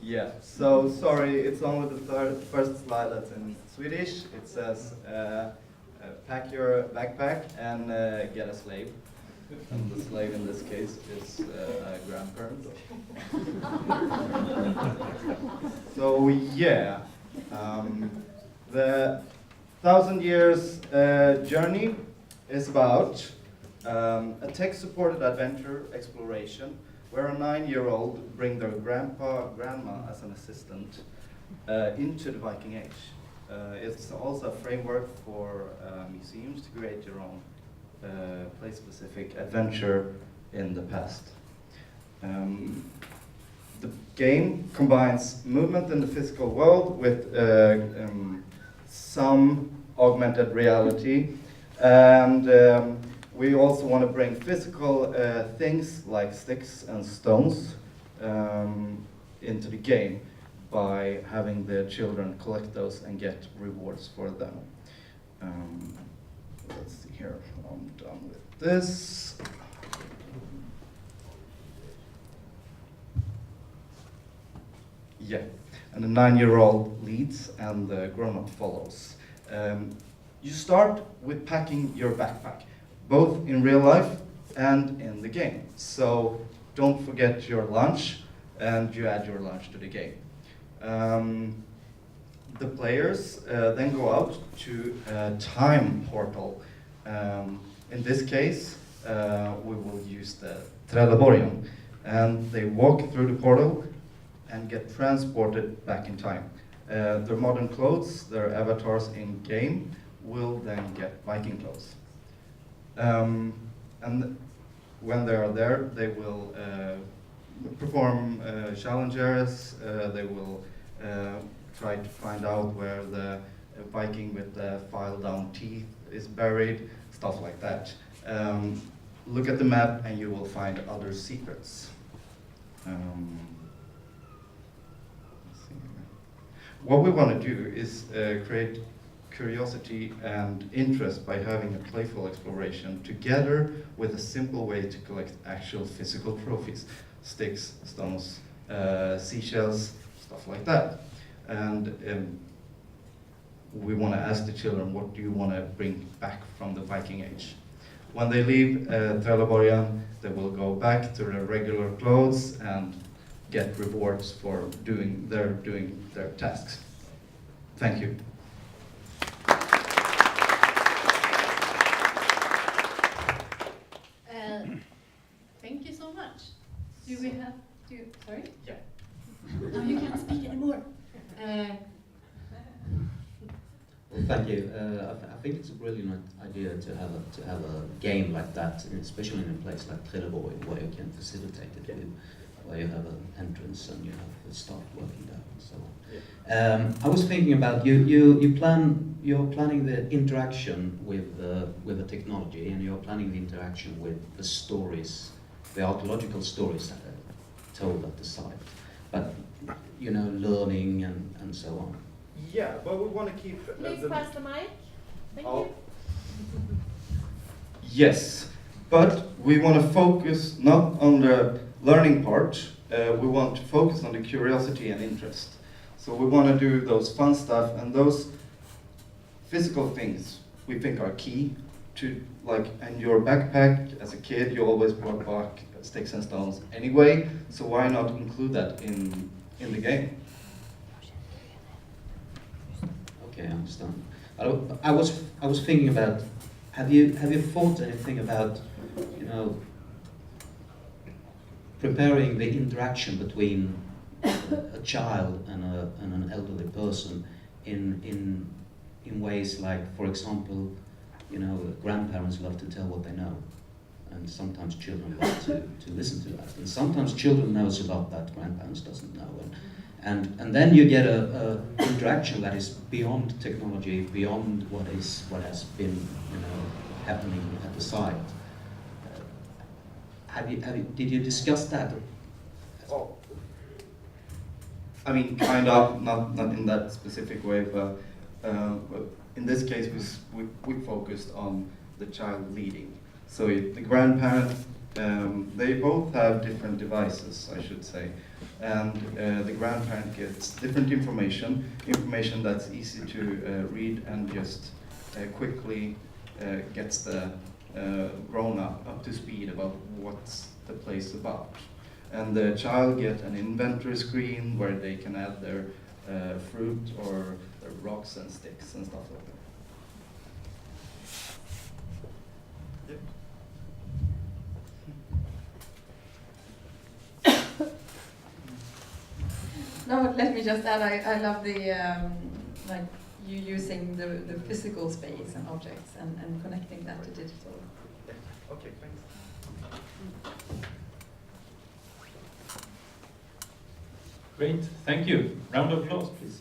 Yeah, so sorry, it's only the first slide that's in Swedish. It says, pack your backpack and get a slave. And the slave in this case is a grandparent. So yeah, the 1,000 years journey is about a tech-supported adventure exploration where a 9-year-old bring their grandma as an assistant into the Viking Age. It's also a framework for museums to create your own place-specific adventure in the past. The game combines movement in the physical world with some augmented reality, and we also want to bring physical things like sticks and stones into the game by having the children collect those and get rewards for them. Let's see here, I'm done with this. Yeah, and the 9-year-old leads and the grown-up follows. You start with packing your backpack, both in real life and in the game. So don't forget your lunch, and you add your lunch to the game. The players then go out to a time portal. In this case, we will use the Trelleborgs, and they walk through the portal and get transported back in time. Their modern clothes, their avatars in game, will then get Viking clothes. And when they are there, they will perform challenges. They will try to find out where the Viking with the file down teeth is buried, stuff like that. Look at the map and you will find other secrets. What we want to do is create curiosity and interest by having a playful exploration together with a simple way to collect actual physical trophies, sticks, stones, seashells, stuff like that. And we want to ask the children, what do you want to bring back from the Viking Age? When they leave Trelleborgs, they will go back to their regular clothes and get rewards for doing their tasks. Thank you. Thank you so much. Do we have to, sorry? Yeah. No, you can't speak anymore. Well, thank you. I think it's a brilliant idea to have a game like that, especially in a place like Trelleborg, where you can facilitate it with, where you have an entrance and you have the staff working there and so on. Yeah. I was thinking about you're planning the interaction with the technology, and you're planning the interaction with the stories, the archaeological stories that are told at the site, but learning and so on. Yeah, but we want to keep... Please pass the mic. Thank you. Yes, but we want to focus not on the learning part, we want to focus on the curiosity and interest. So we want to do those fun stuff, and those physical things we think are key to, like, in your backpack as a kid you always brought back sticks and stones anyway, so why not include that in the game? Okay, I understand. I was thinking about, have you thought anything about preparing the interaction between a child and an elderly person in ways like, for example, grandparents love to tell what they know, and sometimes children love to listen to that, and sometimes children knows a lot that grandparents doesn't know, and then you get a interaction that is beyond technology, beyond what has been happening at the site. Did you discuss that? Oh, I mean, kind of, not in that specific way, but in this case we focused on the child leading. So the grandparent They both have different devices, I should say, and the grandparent gets different information that's easy to read and just quickly gets the grown-up to speed about what's the place about. And the child get an inventory screen where they can add their fruit or their rocks and sticks and stuff like that. No, let me just add, I love the, like, you using the physical space and objects and connecting that to digital. Yeah. Okay, thanks. Great, thank you. Round of applause, please.